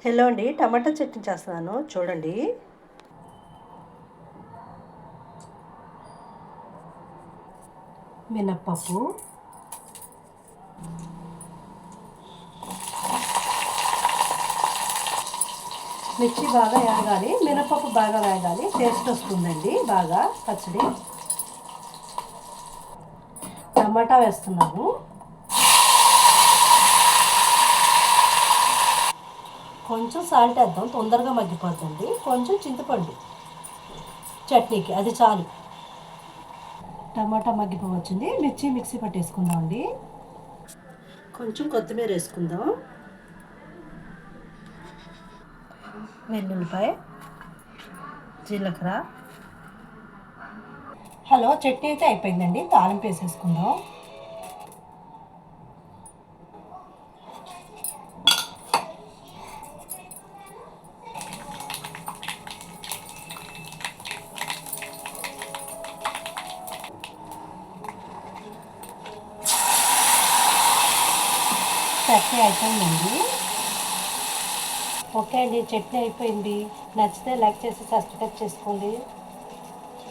Hello అండి, టమాటా చట్నీ చేస్తున్నాను చూడండి. మినప్పప్పు, మిర్చి బాగా వేగాలి, మినప్పప్పు బాగా వేగాలి, టేస్ట్ వస్తుందండి బాగా పచ్చడి. టమాటా వేస్తున్నాము, కొంచెం సాల్ట్ వేద్దాం, తొందరగా మగ్గిపోతుంది. కొంచెం చింతపండు చట్నీకి, అది చాలు. టమాటా మగ్గిపోవచ్చింది, మిర్చి మిక్సీ పట్టేసుకుందాం అండి. కొంచెం కొత్తిమీర వేసుకుందాం, వెల్లుల్లిపాయ, జీలకర్ర. హలో, చట్నీ అయితే అయిపోయిందండి, తాలింపు వేసేసుకుందాం. చట్నీ అయిపోయిందండి. ఓకే అండి, చట్నీ అయిపోయింది. నచ్చితే లైక్ చేసి సబ్స్క్రైబ్ చేసుకోండి.